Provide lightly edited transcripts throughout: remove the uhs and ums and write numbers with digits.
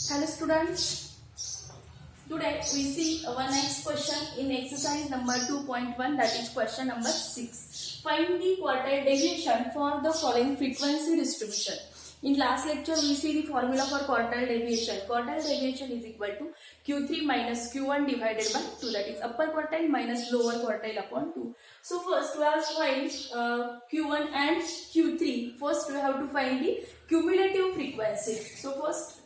Hello students, today we see our next question in exercise number 2.1, that is question number 6. Find the quartile deviation for the following frequency distribution. In last lecture we see the formula for quartile deviation. Quartile deviation is equal to Q3 minus Q1 divided by 2, that is upper quartile minus lower quartile upon 2. So first we have to find Q1 and Q3. First we have to find the cumulative frequency. So first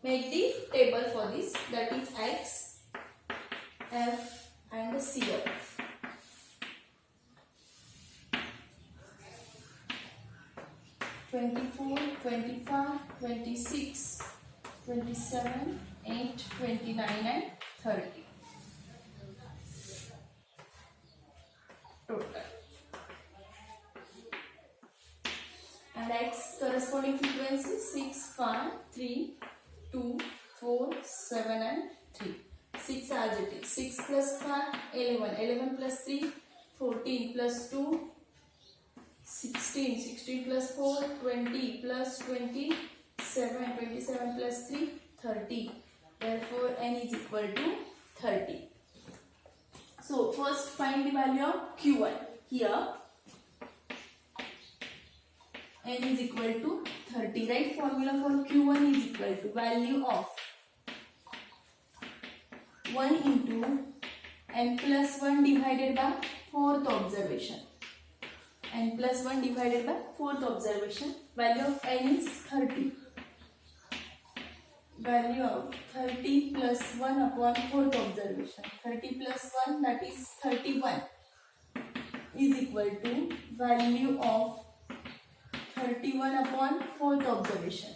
make the table for this, that is X, F and CF. (24, 25, 26, 27, 8, 29 and 30 total. And X corresponding frequency 6, 5, 3, 2, 4, 7 and 3. 6 as it is. 6 plus 5, 11. 11 plus 3, 14 plus 2, 16. 16 plus 4, 20 plus 27. 27 plus 3, 30. Therefore, n is equal to 30. So, first find the value of Q1. Here, n is equal to 30. Right formula for Q1 is equal to value of 1 into n plus 1 divided by 4th observation. N plus 1 divided by 4th observation. Value of n is 30. Value of 30 plus 1 upon 4th observation. 30 plus 1, that is 31, is equal to value of 31 upon 4th observation.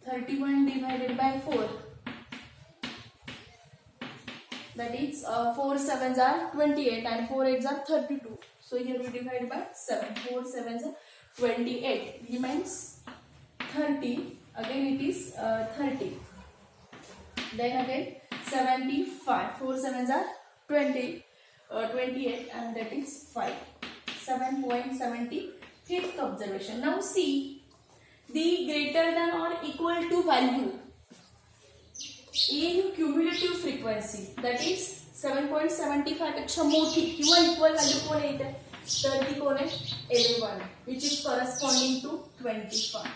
31 divided by 4, that is 4 7s are 28 and 4 8s are 32. So here we divide by 7. 4 7s are 28. Remains 30. Again it is 30. Then again 75. 4 7s are 28 and that is 5. 7.70. Fifth observation. Now see the greater than or equal to value in cumulative frequency, that is 7.75 पेक्षा मोठी किंवा equal value कोण येते, तर ती कोण आहे 11, which is corresponding to 25.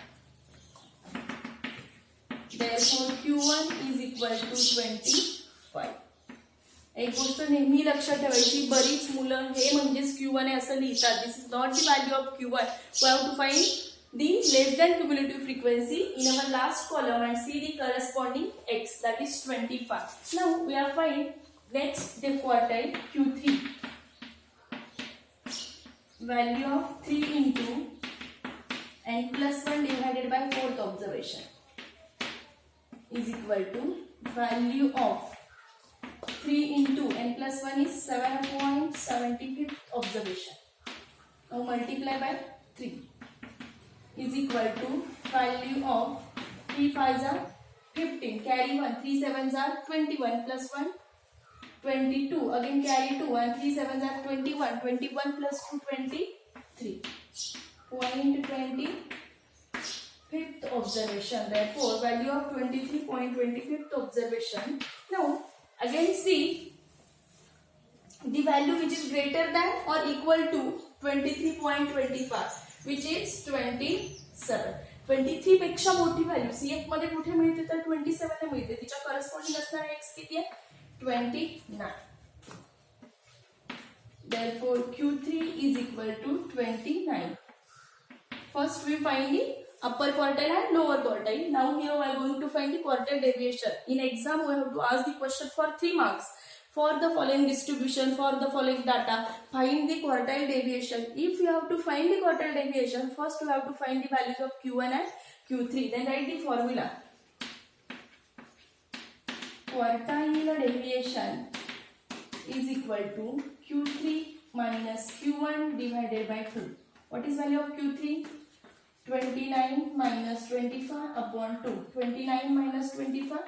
Therefore Q1 is equal to 25. एक गोष्ट नेहमी लक्षात ठेवायची, बरीच मुलं हे म्हणजेच Q1 आहे असं लिहितात. This is not the value of Q1. We have to find the less than cumulative frequency in our last column and see the corresponding X, that is 25. Now we are find next the quartile Q3. Value of 3 into n plus 1 divided by 4th observation is equal to value of 3 into n plus 1 is 7.75th observation. Now multiply by 3 is equal to value of 3 5s are 15. Carry 1. 3 7s are 21 plus 1 22. Again carry 2 and 3 7s are 21. 21 plus 2 23. Point 20. Fifth observation. Therefore value of 23.25th observation. Now again see the value which is greater than or equal to 23.25, which is 27. 23 पेक्षा मोठी value CF मध्ये कुठे मिळते तर 27 ला मिळते. तिच्या corresponding असणारा x किती आहे 29. Therefore Q3 is equal to 29. First we find the upper quartile and lower quartile. Now here we are going to find the quartile deviation. In exam we have to ask the question for 3 marks. For the following distribution, for the following data, find the quartile deviation. If you have to find the quartile deviation, first you have to find the values of Q1 and Q3. Then write the formula. Quartile deviation is equal to Q3 minus Q1 divided by 2. What is value of Q3? 29 minus 25 upon 2. 29 minus 25,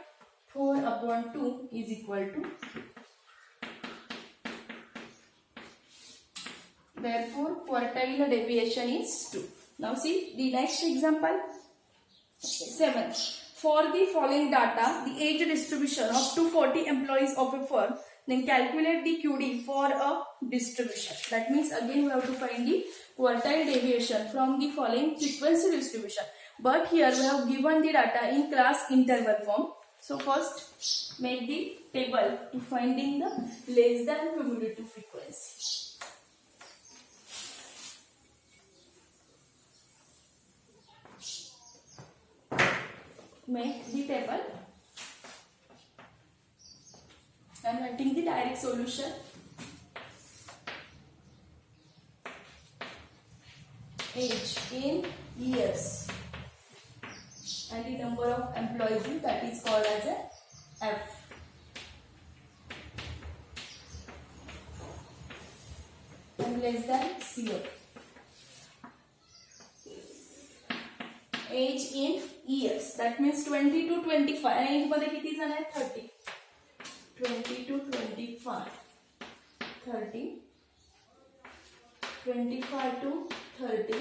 4 upon 2 is equal to. Therefore quartile deviation is 2. Now see the next example. 7. For the following data, the age distribution of 240 employees of a firm, then calculate the QD for a distribution. That means again we have to find the quartile deviation from the following frequency distribution. But here we have given the data in class interval form. So first make the table to finding the less than cumulative frequency. Make the table. I am writing the direct solution. Age in years and the number of employees, that is called as a F. And less than CF. Age in years, that means 20 to 25. Age मध्ये किती जण आहेत? 30. 20 to 25. 30. 25 to 30.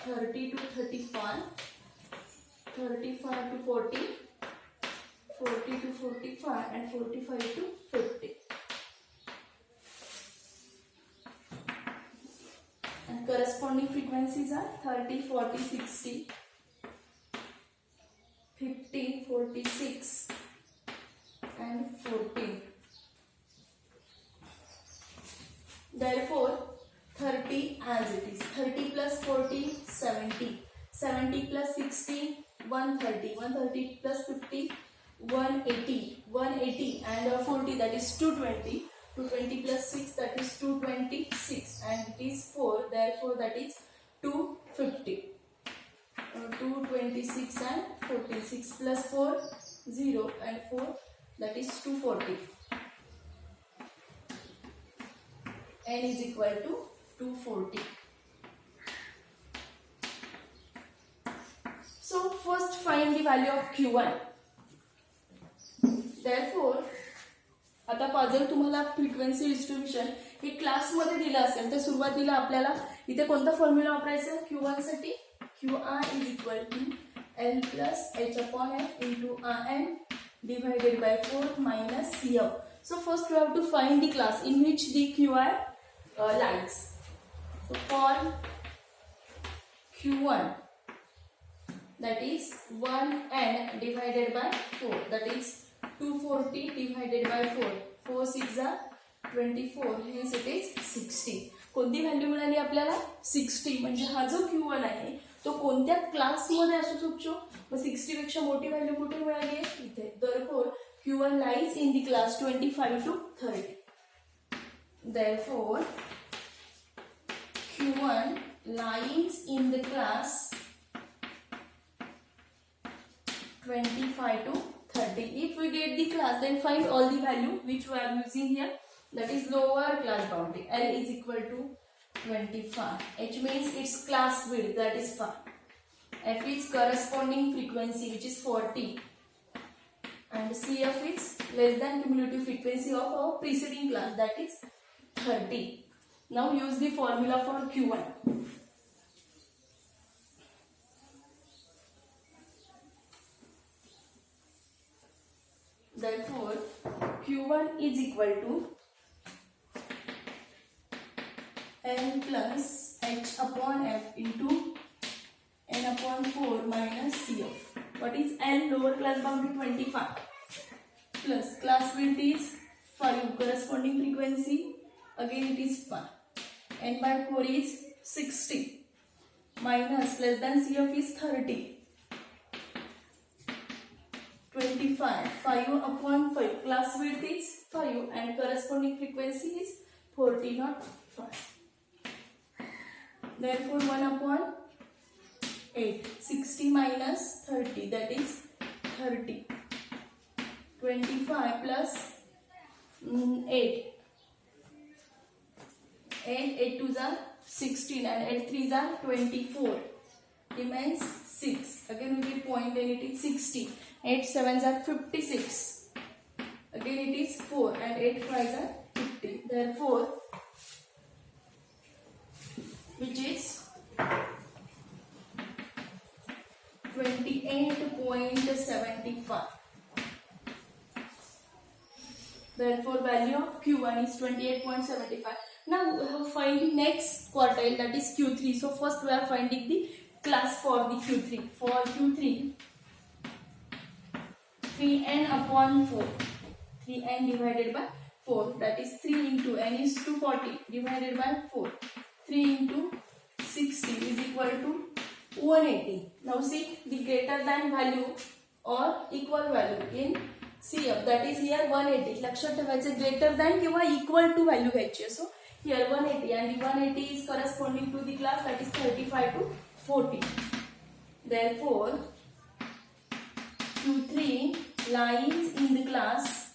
30 to 35. 35 to 40. 40 to 45 and 45 to 50. And corresponding frequencies are 30, 40, 60, 50, 46 and 14. Therefore, 30 as it is. 30 plus 40, 70. 70 plus 60, 130. 130 plus 50, 180. 180 and 40, that is 220. 220 plus 6, that is 226. And it is 4, therefore that is 250. 226 and 14. 6 plus 4, 0 and 4, that is 240. N is equal to 240. So first find the value of Q1. Therefore, आता जर तुम्हाला frequency distribution हे क्लासमध्ये दिलं असेल तर सुरुवातीला आपल्याला इथे कोणता फॉर्म्युला वापरायचा आहे? Q1 साठी QR is equal to L plus H upon F into RN divided by 4 minus CF. So first we have to find the class in which the QR lies. So for Q1, that is 1N divided by 4, that is 240 divided by 4. 4 6 are 24, hence it is 60. कोणती value मिळाली आपल्याला? 60. म्हणजे हा जो Q1 आहे तो कोणत्या क्लासमध्ये असू शकतो? मग 60 पेक्षा मोठी व्हॅल्यू कुठे मिळाली आहे? इथे. Therefore Q1 lies in the class 25 to 30. Therefore Q1 lies in the class 25 to 30. If we get the class, then find all the value which we are using here. That is lower class boundary. L is equal to 25. H means its class width, that is 5. F is corresponding frequency, which is 40. And CF is less than cumulative frequency of our preceding class, that is 30. Now use the formula for Q1. Therefore, Q1 is equal to N plus H upon F into N upon 4 minus CF. What is N? Lower class boundary 25 plus class width is 5. Corresponding frequency again it is 5. N by 4 is 60 minus less than CF is 30. 25. 5 upon 5. Class width is 5 and corresponding frequency is 40, not 5. Therefore 1 upon 8. 60 minus 30, that is 30. 25 plus 8. 8 2s are 16 and 8 3s are 24. Remains 6. Again we will point and it is 60. 8 7s are 56. Again it is 4 and 8 5s are 50. Therefore, which is 28.75. Therefore, value of Q1 is 28.75. Now we have find the next quartile, that is Q3. So first we are finding the class for the Q3. For Q3, 3n upon 4. 3n divided by 4, that is 3 into n is 240 divided by 4. 3 into 60 is equal to 180. Now see the greater than value or equal value in CF, that is here 180. लक्षात ठेवायचे greater than किंवा equal to value घ्यायची. So here 180 and the 180 is corresponding to the class, that is 35 to 40. Therefore, Q3 lies in the class.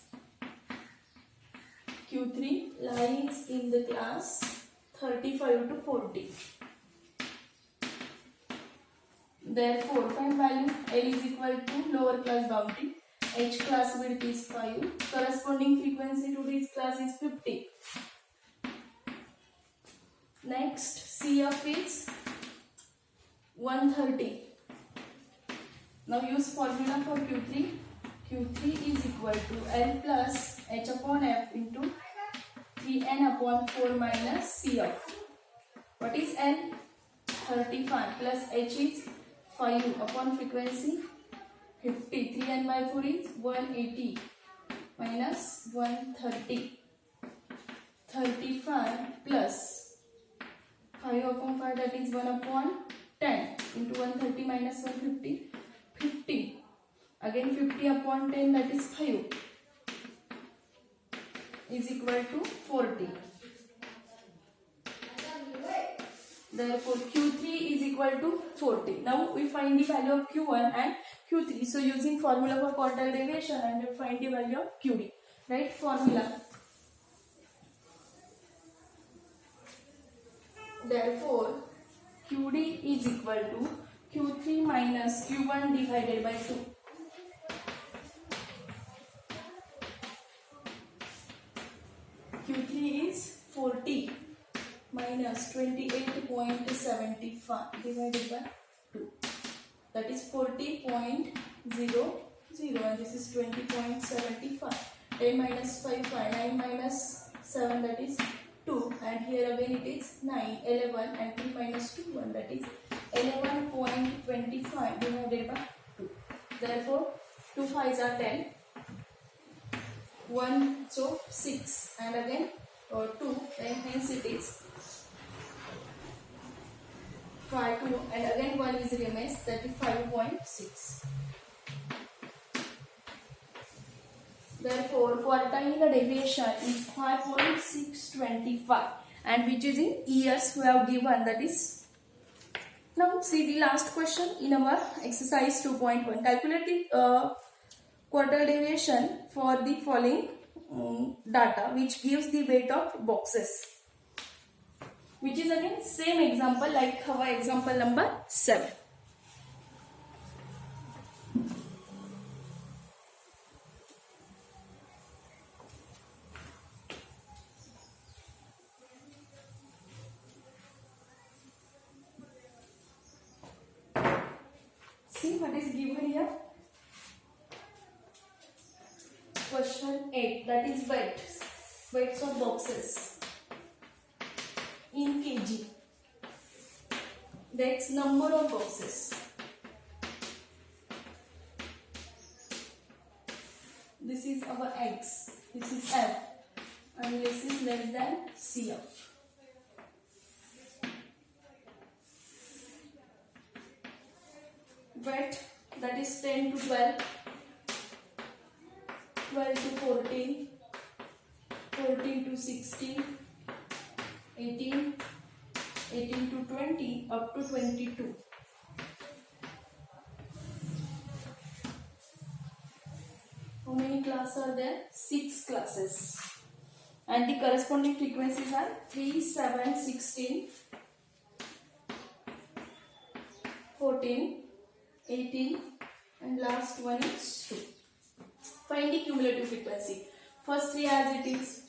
Q3 lies in the class 35 to 40. Therefore, find value. L is equal to lower class boundary. H class width is 5. Corresponding frequency to this class is 50. Next, CF is 130. Now use formula for Q3. Q3 is equal to L plus H upon F into 3n upon 4 minus CF. What is L? 35 plus H is 5 upon frequency 50. 3n by 4 is 180 minus 130. 35 plus 5 upon 5, that is 1 upon 10 into 130 minus 150. 50. Again 50 upon 10, that is 5 is equal to 40. Therefore, Q3 is equal to 40. Now we find the value of Q1 and Q3. So using formula for quartile deviation, and we find the value of QD. Right? Formula. Therefore, QD is equal to Q3 minus Q1 divided by 2. Q3 is 40 minus 28.75 divided by 2. That is 40.00 and this is 20.75. 10 minus 5, 5. 9 minus 7, that is 2. And here again it is 9, 11 and 3 minus 2, 1, that is 11.25 divided by 2. Therefore, 2 5s are 10. 1 so 6 and again 2, then hence it is 5 2 and again 1 is remains, that is 5.6. Therefore, quartile deviation is 5.625 and which is in years we have given, that is. Now see the last question in our exercise 2.1. Calculate the quartile deviation for the following data which gives the weight of boxes, which is again same example like our example number 7. See what is given here. Question 8, that is weights of boxes in kg. That's number of boxes. This is our X, this is F, and this is less than CF. Weight, that is 10 to 12. 12 to 14, 14 to 16, 18, 18 to 20, up to 22. How many classes are there? 6 classes. And the corresponding frequencies are 3, 7, 16, 14, 18, and last one is 2. Find the cumulative frequency. First 3 as it is.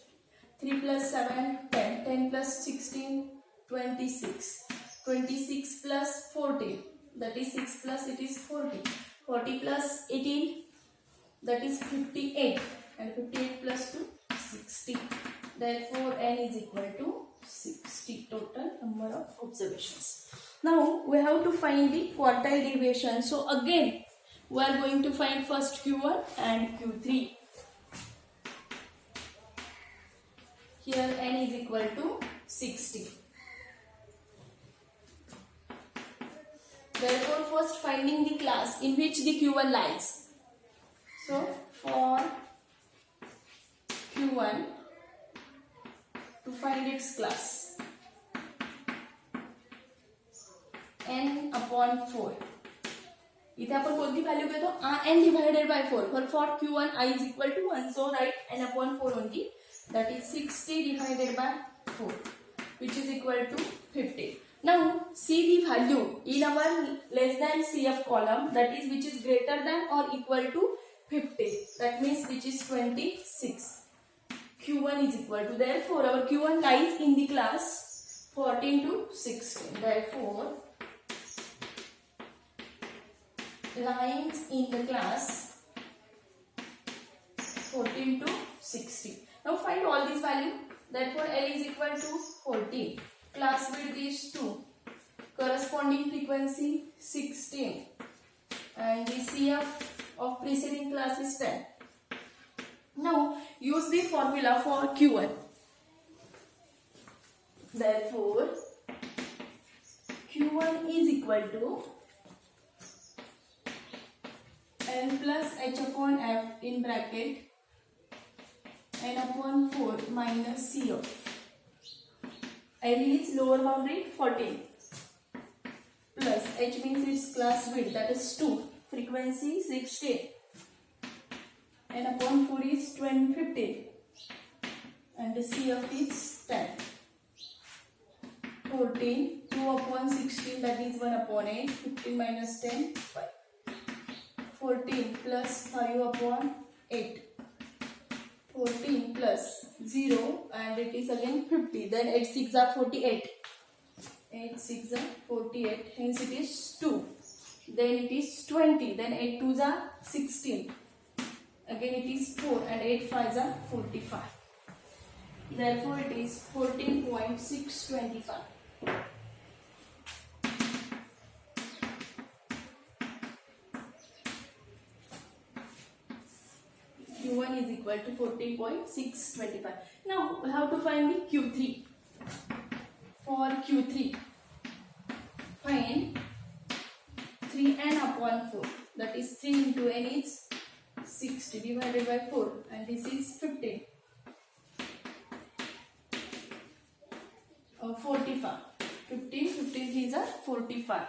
3 plus 7, 10. 10 plus 16, 26. 26 plus 14, that is 6 plus it is 40. 40 plus 18, that is 58, and 58 plus 2, 60. Therefore, n is equal to 60 total number of observations. Now we have to find the quartile deviation. So again, we are going to find first Q1 and Q3. Here n is equal to 60. Therefore, first finding the class in which the Q1 lies. So for Q1, to find its class, n upon 4. इथे आपण कोणती value घेतो n divided by 4. For Q1 I is equal to 1, so write n upon 4 only, that is 60 divided by 4, which is equal to 50. Now see the value in our less than CF column, that is which is greater than or equal to 50, that means which is 26. Q1 is equal to, therefore our Q1 lies in the class 14 to 16. Therefore lines in the class 14 to 16. Now find all these values. Therefore L is equal to 14. Class width is 2. Corresponding frequency 16. And the CF of preceding class is 10. Now use the formula for Q1. Therefore Q1 is equal to n plus h upon f in bracket n upon 4 minus CF. L is lower boundary 14 plus h means its class width, that is 2, frequency 16, n upon 4 is 15, and the CF is 10. 14, 2 upon 16, that is 1 upon 8, 15 minus 10, 5. 14 plus 5 upon 8. 14 plus 0, and it is again 50. Then 8 6 are 48. 8 6 are 48. Hence it is 2. Then it is 20. Then 8 2s are 16. Again it is 4, and 8 5s are 45. Therefore it is 14.625. Q1 is equal to 14.625. Now we have to find the Q3. For Q3, find 3n upon 4. That is 3 into n is 60 divided by 4, and this is 15. 45. 15, 15 these are 45.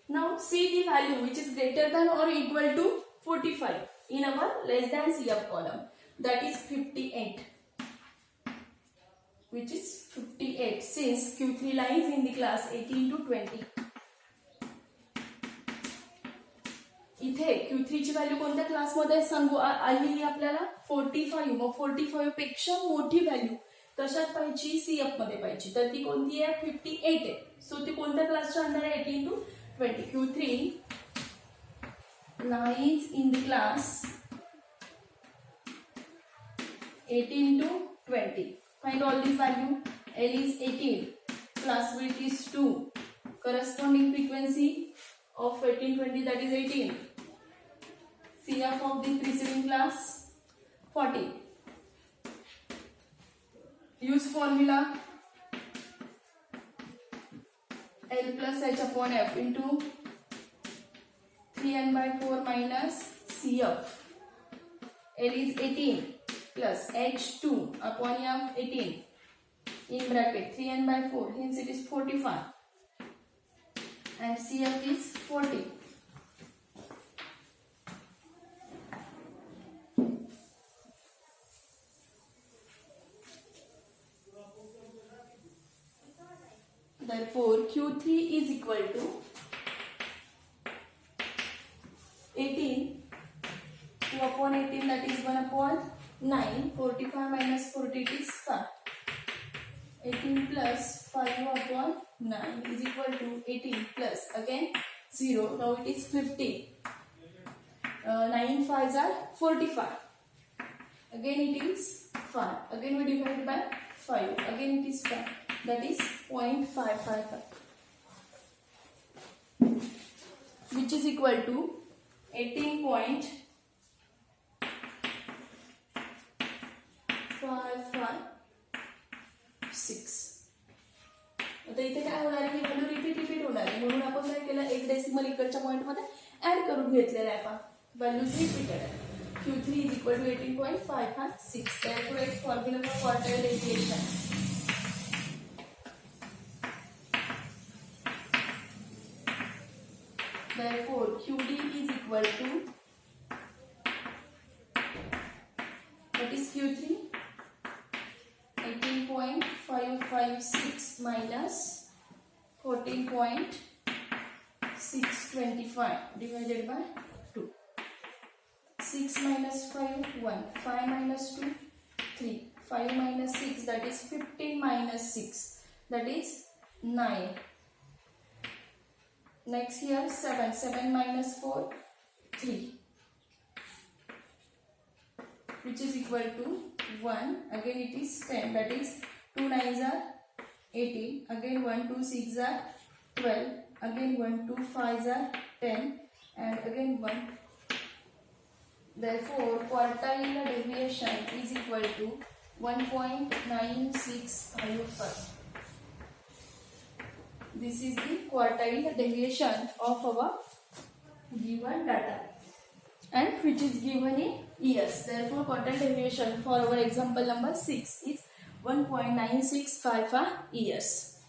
Now see the value which is greater than or equal to 45 in our less than CF column, that is 58, which is 58, since Q3 lies in the class 18 to 20. इथे Q3 ची value कोणत्या class मध्ये सांगू आली आपल्याला 45. मग 45 पेक्षा मोठी value कशात पाहिजे, CF मध्ये पाहिजे, तर ती कोणती आहे 58 आहे. सो ती कोणत्या क्लासच्या अंडर आहे 18 to 20. Q3 lies in the class 18 to 20. Find all these value. L is 18, class width is 2, corresponding frequency of 1820, that is 18. CF of the preceding class 40. Use formula L plus h upon f into 3n by 4 minus CF. L is 18 plus h2 upon f 18 in bracket 3n by 4, hence it is 45, and CF is 40. Therefore Q3 is equal to 18, 2 upon 18, that is 1 upon 9, 45 minus 40 is 5. 18 plus 5 upon 9 is equal to 18 plus again 0. Now it is 50. 9 5s are 45. Again it is 5. Again we divide by 5. Again it is 5. That is 0.555. Which is equal to 18.556. आता इथे काय होणार आहे, ही value repeat होणार आहे, म्हणून आपण काय केलं, एक डेसिमल इकडच्या पॉइंट मध्ये ऍड करून घेतलेला आहे. आपण व्हॅल्यूज रिपीटेड आहे. Q3 is equal to 18.556. Therefore, its formula for quartile deviation. Therefore, QD is equal to, what is Q3? 18.556 minus 14.625 divided by 2. 6 minus 5, 1. 5 minus 2, 3. 5 minus 6, that is 15 minus 6, that is 9. Next here 7. 7 minus 4, 3. Which is equal to 1. Again it is 10, that is 2 9s are 18. Again 1 2 6 are 12. Again 1 2 5s are 10. And again 1. Therefore, quartile deviation is equal to 1.9655. This is the quartile deviation of our given data, and which is given in years. Therefore, quartile deviation for our example number 6 is 1.9655 years.